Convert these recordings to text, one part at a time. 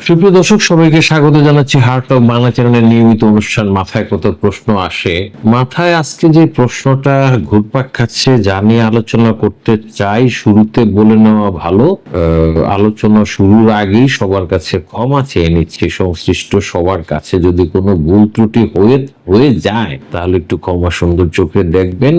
সুপ্রিয় দর্শক, সবাইকে স্বাগত জানাচ্ছি হার্ট অফ বাংলা চ্যানেলের নিয়মিত অনুষ্ঠান মাথায় কত প্রশ্ন আসে। মাথায় আজকে যে প্রশ্নটা ঘুরপাক খাচ্ছে, যা নিয়ে আলোচনা করতে চাই, শুরুতে বলে নেওয়া ভালো। আলোচনা শুরুর আগেই সবার কাছে ক্ষমা চেয়ে নিচ্ছি, সংশ্লিষ্ট সবার কাছে। যদি কোনো ভুল ত্রুটি হয়ে যায় তাহলে একটু ক্ষমা সুন্দর চোখে দেখবেন,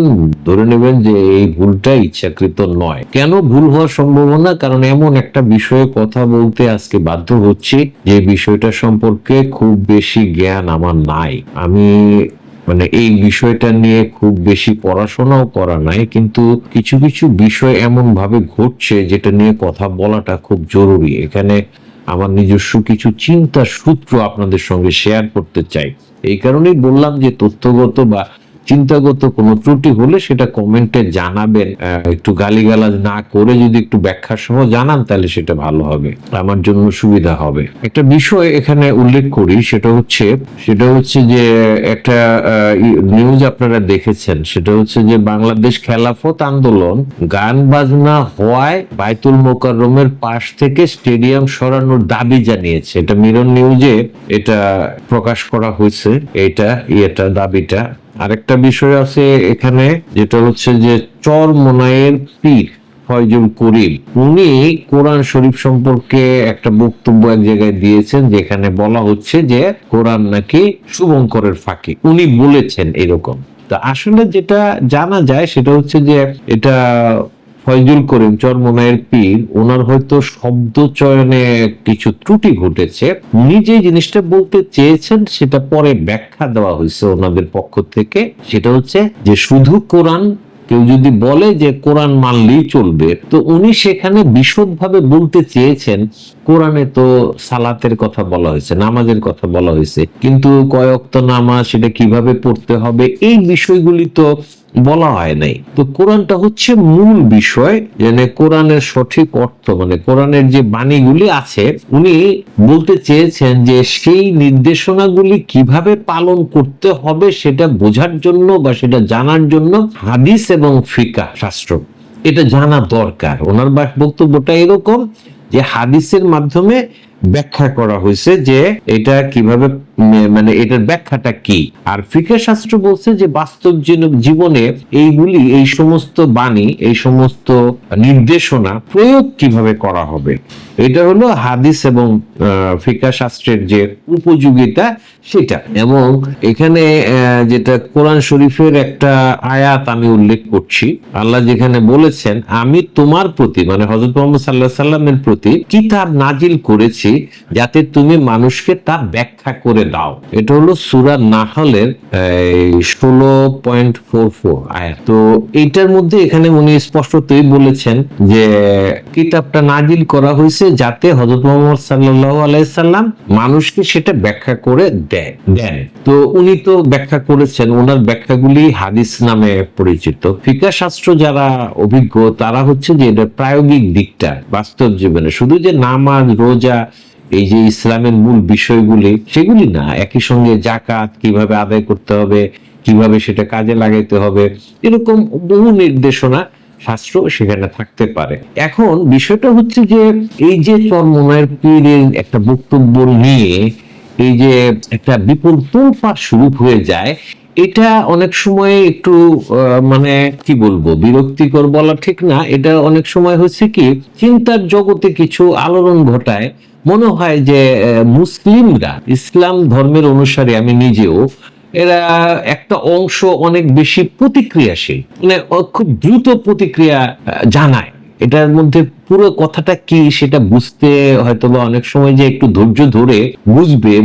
ধরে নেবেন যে এই ভুলটা ইচ্ছাকৃত নয়। কেন ভুল হওয়ার সম্ভাবনা? কারণ এমন একটা বিষয়ে কথা বলতে আজকে বাধ্য হচ্ছি যে বিষয়টা সম্পর্কে খুব বেশি জ্ঞান আমার নাই। আমি এই বিষয়টা নিয়ে খুব বেশি পড়াশোনাও করা নাই, কিন্তু কিছু কিছু বিষয় এমন ভাবে ঘটছে যেটা নিয়ে কথা বলাটা খুব জরুরি। এখানে আমার নিজস্ব কিছু চিন্তার সূত্র আপনাদের সঙ্গে শেয়ার করতে চাই। এই কারণেই বললাম যে তথ্যগত বা চিন্তাগত কোনো ত্রুটি হলে সেটা কমেন্টে জানাবেন। একটু গালিগালাজ না করে যদি একটু ব্যাখ্যা সহ জানান তাহলে সেটা ভালো হবে, আমার জন্য সুবিধা হবে। একটা বিষয় এখানে উল্লেখ করি, সেটা হচ্ছে যে একটা নিউজ আপনারা দেখেছেন, সেটা হচ্ছে যে বাংলাদেশ খেলাফত আন্দোলন গান বাজনা হওয়ায় বাইতুল মোকাররমের পাশ থেকে স্টেডিয়াম সরানোর দাবি জানিয়েছে। এটা মিরর নিউজে এটা প্রকাশ করা হয়েছে, এটা দাবিটা। আরেকটা বিষয় আছে এখানে, যেটা হচ্ছে যে চরমোনাইয়ের পীর ফয়জুল করিম, উনি কোরআন শরীফ সম্পর্কে একটা বক্তব্য এক জায়গায় দিয়েছেন, যেখানে বলা হচ্ছে যে কোরআন নাকি শুভঙ্করের ফাঁকি। উনি বলেছেন এরকম। তা আসলে যেটা জানা যায় সেটা হচ্ছে যে এটা ফয়জুল করিম চরমোনাইয়ের পীর, ওনার হয়তো শব্দ চয়নে কিছু ত্রুটি ঘটেছে। উনি যে জিনিসটা বলতে চেয়েছেন সেটা পরে ব্যাখ্যা দেওয়া হয়েছে ওনাদের পক্ষ থেকে। সেটা হচ্ছে যে শুধু কোরআন, কেউ যদি বলে যে কোরআন মানলেই চলবে, তো উনি সেখানে বিশদভাবে বলতে চেয়েছেন কোরআনে তো সালাতের কথা বলা হয়েছে, নামাজের কথা বলা হয়েছে, কিন্তু কয় ওয়াক্ত নামাজ, সেটা কিভাবে পড়তে হবে, এই বিষয়গুলি তো বলা হয় নাই। তো কোরআনটা হচ্ছে মূল বিষয়, মানে কোরআনের সঠিক অর্থ, মানে কোরআনের যে বাণীগুলি আছে, উনি বলতে চেয়েছেন যে সেই নির্দেশনাগুলি কিভাবে পালন করতে হবে সেটা বোঝার জন্য বা সেটা জানার জন্য হাদিস এবং ফিকাহ শাস্ত্র এটা জানা দরকার। ওনার বক্তব্যটা এরকম যে হাদিসের মাধ্যমে ব্যাখ্যা করা হয়েছে যে এটা কিভাবে, মানে এটার ব্যাখ্যাটা কি। আর ফিকহ শাস্ত্র বলছে যে বাস্তব জীবনে এই সমস্ত বাণী, এই সমস্ত নির্দেশনা প্রয়োগ কিভাবে করা হবে, এটা হলো হাদিস এবং ফিকহ শাস্ত্রের যে উপযোগিতা সেটা। এবং এখানে যেটা কোরআন শরীফের একটা আয়াত আমি উল্লেখ করছি, আল্লাহ যেখানে বলেছেন, আমি তোমার প্রতি, মানে হযরত মুহাম্মদ সাল্লাল্লাহু আলাইহি সাল্লামের প্রতি কিতাব নাজিল করেছি যাতে তুমি মানুষকে তা ব্যাখ্যা করে দাও। এটা হলো সূরা নাহলের 16.44 আয়াত। তো এইটার মধ্যে এখানে উনি স্পষ্টতই বলেছেন যে কিতাবটা নাজিল করা হয়েছে যাতে হযরত মুহাম্মদ সাল্লাল্লাহু আলাইহি সাল্লাম মানুষকে সেটা ব্যাখ্যা করে দেন। তো উনি তো ব্যাখ্যা করেছেন, ওনার ব্যাখ্যাগুলি হাদিস নামে পরিচিত। ফিকহ শাস্ত্র যারা অভিজ্ঞ তারা হচ্ছে যে এটা প্রায়োগিক দিকটা, বাস্তব জীবনে শুধু যে নামাজ রোজা এই যে ইসলামের মূল বিষয়গুলি সেগুলি না, একই সঙ্গে জাকাত কিভাবে আদায় করতে হবে, কিভাবে সেটা কাজে লাগাইতে হবে, এরকম বহু নির্দেশনা শাস্ত্র সেখানে থাকতে পারে। এখন বিষয়টা হচ্ছে যে এই যে চরমোনাইয়ের পীরের একটা বক্তব্য নিয়ে এই যে একটা বিপুল তোলপাড় শুরু হয়ে যায়, এটা অনেক সময় একটু মানে কি বলবো, বিরক্তিকর বলা ঠিক না। এটা অনেক সময় হচ্ছে কি চিন্তার জগতে কিছু আলোড়ন ঘটায়। মনে হয় যে মুসলিমরা, ইসলাম ধর্মের অনুসারী আমি নিজেও, এরা একটা অংশ অনেক বেশি প্রতিক্রিয়াশীল, মানে খুব দ্রুত প্রতিক্রিয়া জানায়। এটার মধ্যে পুরো কথাটা কি সেটা বুঝতে হয়তো বা অনেক সময় যে একটু ধৈর্য ধরে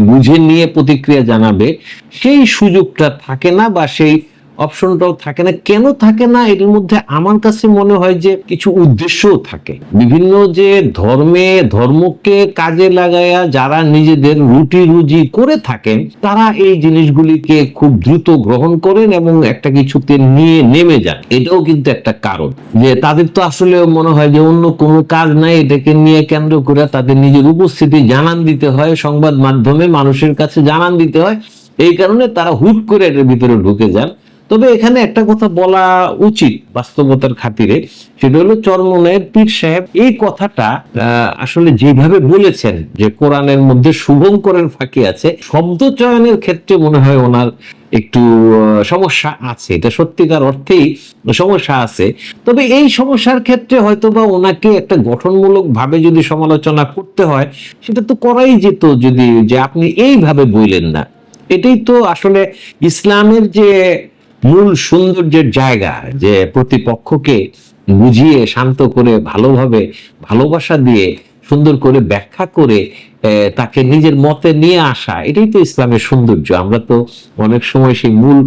বুঝে নিয়ে প্রতিক্রিয়া জানাবে সেই সুযোগটা থাকে না, বা সেই অপশনটাও থাকে না। কেন থাকে না? এর মধ্যে আমার কাছে মনে হয় যে কিছু উদ্দেশ্যও থাকে। বিভিন্ন যে ধর্মকে কাজে লাগায়া যারা নিজেদের রুটি রুজি করে থাকেন, তারা এই জিনিসগুলিকে খুব দ্রুত গ্রহণ করেন এবং একটা কিছুতে নিয়ে নেমে যান। এটাও কিন্তু একটা কারণ যে তাদের তো আসলে মনে হয় যে অন্য কোনো কাজ নাই, এটাকে নিয়ে কেন্দ্র করে তাদের নিজের উপস্থিতি জানান দিতে হয়, সংবাদ মাধ্যমে মানুষের কাছে জানান দিতে হয়। এই কারণে তারা হুট করে এটার ভিতরে ঢুকে যান। তবে এখানে একটা কথা বলা উচিত বাস্তবতার খাতিরে, সেটা হলো চরমনায়ের পীর সাহেব এই কথাটা আসলে যেভাবে বলেছেন যে কোরআনের মধ্যে শুভঙ্করের ফাঁকি আছে, শব্দ চয়নের ক্ষেত্রে মনে হয় ওনার একটু সমস্যা আছে, এটা সত্যিকার অর্থেই সমস্যা আছে। তবে এই সমস্যার ক্ষেত্রে হয়তোবা ওনাকে একটা গঠনমূলক ভাবে যদি সমালোচনা করতে হয়, সেটা তো করাই যেত, যদি যে আপনি এইভাবে বললেন না। এটাই তো আসলে ইসলামের যে মূল সৌন্দর্যের জায়গা, যে প্রতিপক্ষকে বুঝিয়ে শান্ত করে ভালোভাবে ভালোবাসা দিয়ে সুন্দর করে ব্যাখ্যা করে তাকে নিজের মতে নিয়ে আসা, এটাই তো ইসলামের সৌন্দর্য। আমরা তো অনেক সময় সেই মূল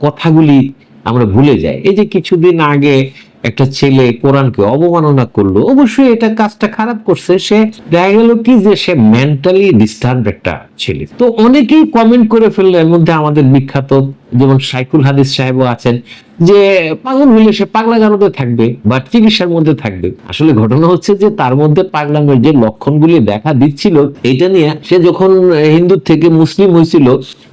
কথাগুলি আমরা ভুলে যাই। এই যে কিছুদিন আগে একটা ছেলে কোরআনকে অবমাননা করলো, অবশ্যই এটা কাজটা খারাপ করছে, সে দেখা গেল কি যে সে মেন্টালি ডিস্টার্ব একটা ছেলে। তো অনেকেই কমেন্ট করে ফেললো, এর মধ্যে আমাদের বিখ্যাত যেমন সাইকুল হাদিস সাহেবও আছেন, যে পাগল হইলে সে পাগলাগারদে থাকবে বা চিকিৎসার মধ্যে থাকবে। আসলে ঘটনা হচ্ছে যে তার মধ্যে পাগলামের যে লক্ষণগুলি দেখা দিচ্ছিল, এটা নিয়ে সে যখন হিন্দু থেকে মুসলিম হয়েছিল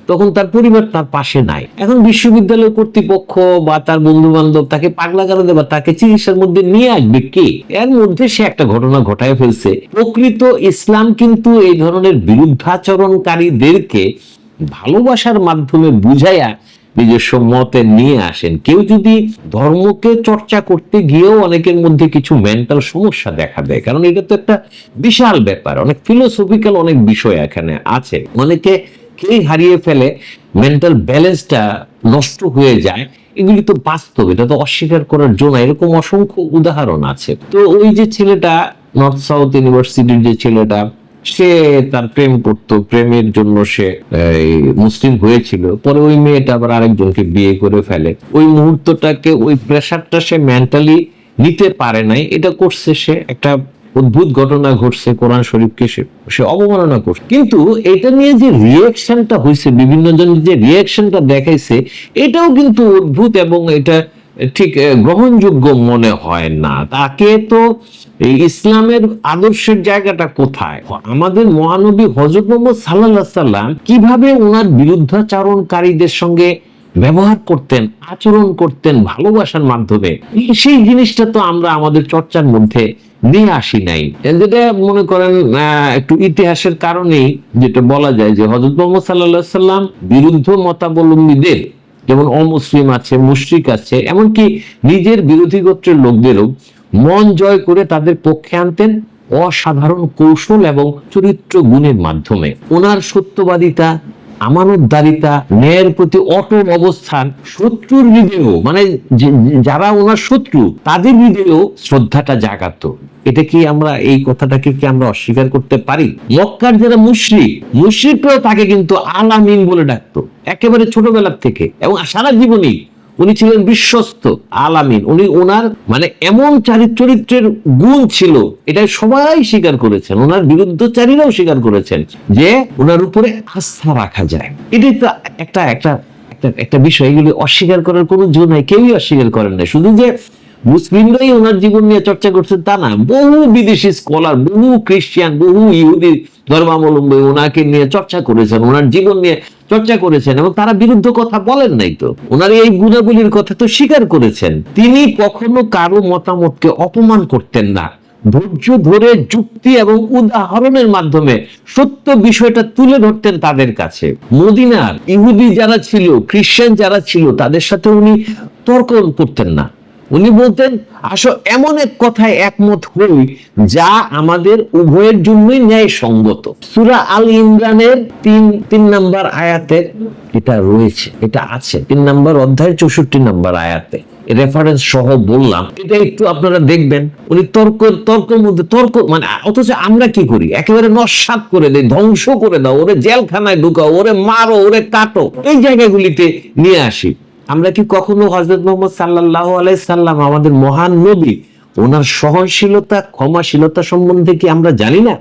তখন তার পরিবার তার পাশে নাই। এখন বিশ্ববিদ্যালয় কর্তৃপক্ষ বা তার বন্ধু বান্ধব তাকে পাগলাগারদে বা তাকে চিকিৎসার মধ্যে নিয়ে আসবে কে? এর মধ্যে সে একটা ঘটনা ঘটায় ফেলছে। প্রকৃত ইসলাম কিন্তু এই ধরনের বিরুদ্ধাচরণকারীদেরকে ভালোবাসার মাধ্যমে বুঝাইয়া নিজস্ব মতে নিয়ে আসেন। কেউ যদি ধর্মকে চর্চা করতে গিয়েও অনেকের মধ্যে কিছু মেন্টাল সমস্যা দেখা দেয়, কারণ এটা তো একটা বিশাল ব্যাপার, অনেক ফিলোসফিক্যাল অনেক বিষয় এখানে আছে, অনেকে কে হারিয়ে ফেলে, মেন্টাল ব্যালেন্সটা নষ্ট হয়ে যায়। এগুলি তো বাস্তব, এটা তো অস্বীকার করার জন্য, এরকম অসংখ্য উদাহরণ আছে। তো ওই যে ছেলেটা নর্থ সাউথ ইউনিভার্সিটির যে ছেলেটা, সে তার প্রেম করতো, প্রেমের জন্য সে মুসলিম হয়েছিল, পরে ওই মেয়েটা আবার আরেকজনকে বিয়ে করে ফেলে। ওই মুহূর্তটাকে, ওই প্রেশারটা সে মেন্টালি নিতে পারে নাই, এটা করছে সে, একটা অদ্ভুত ঘটনা ঘটছে, কোরআন শরীফকে সে অবমাননা করছে। কিন্তু এটা নিয়ে যে রিয়াকশনটা হয়েছে, বিভিন্ন জন যে রিয়াকশনটা দেখাইছে, এটাও কিন্তু অদ্ভুত এবং এটা ঠিক গ্রহণযোগ্য মনে হয় না। তাকে তো এই ইসলামের আদর্শের জায়গাটা কোথায়? আমাদের মহানবী হযরত মুহাম্মদ সাল্লাল্লাহু আলাইহি সাল্লাম কিভাবে ওনার বিরুদ্ধাচারণকারীদের সঙ্গে ব্যবহার করতেন, আচরণ করতেন ভালোবাসার মাধ্যমে, সেই জিনিসটা তো আমরা আমাদের চর্চার মধ্যে নিয়ে আসি নাই। যেটা মনে করেন একটু ইতিহাসের কারণেই যেটা বলা যায় যে হযরত মুহাম্মদ সাল্লাল্লাহু আলাইহি সাল্লাম বিরুদ্ধ মতাবলম্বীদের, যেমন অমুসলিম আছে, মুশরিক আছে, এমনকি নিজের বিরোধী গোত্রের লোকদেরও মন জয় করে তাদের পক্ষে আনতেন অসাধারণ কৌশল এবং চরিত্র গুণের মাধ্যমে। ওনার সত্যবাদিতা, আমানতদারিতা, ন্যায়ের প্রতি অটল অবস্থান শত্রুর হৃদয়েও, মানে যারা ওনার শত্রু তাদের হৃদয়েও শ্রদ্ধাটা জাগাতো। এটা কি আমরা, এই কথাটাকে কি আমরা অস্বীকার করতে পারি? মক্কার যারা মুশরিকরাও তাকে কিন্তু আল আমিন বলে ডাকতো একেবারে ছোটবেলার থেকে, এবং সারা জীবনই উনি ছিলেন বিশ্বস্ত আল আমিন। উনি ওনার মানে এমন চরিত্রের গুণ ছিল, এটা সবাই স্বীকার করেছেন, ওনার বিরুদ্ধচারীরাও স্বীকার করেছেন যে ওনার উপরে আস্থা রাখা যায়। এটাই তো একটা একটা একটা বিষয়, এগুলি অস্বীকার করার কোনো জো নাই, কেউই অস্বীকার করেন না। শুধু যে মুসলিমরাই ওনার জীবন নিয়ে চর্চা করছেন তা না, বহু বিদেশি স্কলার, বহু খ্রিস্টান, বহু ইহুদি ধর্মাবলম্বী ওনাকে নিয়ে চর্চা করেছেন, ওনার জীবন নিয়ে চর্চা করেছেন, এবং তারা বিরুদ্ধ কথা বলেন নাই। তো ওনার এই গুণাবলীর কথা তো স্বীকার করেছেন। তিনি কখনো কারো মতামতকে অপমান করতেন না, ধৈর্য ধরে যুক্তি এবং উদাহরণের মাধ্যমে সত্য বিষয়টা তুলে ধরতেন তাদের কাছে। মদিনার ইহুদি যারা ছিল, খ্রিস্টান যারা ছিল, তাদের সাথে উনি তর্ক করতেন না। উনি বলতেন, আসো এমন এক কথায় একমত হই যা আমাদের উভয়ের জন্যই ন্যায় সঙ্গত। সূরা আল ইমরানের 3 নম্বর আয়াতের এটা রয়েছে, এটা আছে 3 নম্বর অধ্যায়ের 64 নম্বর আয়াতে, রেফারেন্স সহ বললাম। এটা একটু আপনারা দেখবেন। উনি তর্কের মধ্যে তর্ক, মানে অথচ আমরা কি করি, একেবারে নস্যাৎ করে দেই, ধ্বংস করে দাও, ওরে জেলখানায় ঢুকাও, ওরে মারো, ওরে কাটো, এই জায়গাগুলিতে নিয়ে আসি। আমরা কি কখনো হযরত মুহাম্মদ সাল্লাল্লাহু আলাইহি সাল্লাম, আমাদের মহান নবী, ওনার সহনশীলতা, ক্ষমাশীলতা সম্বন্ধে কি আমরা জানি না?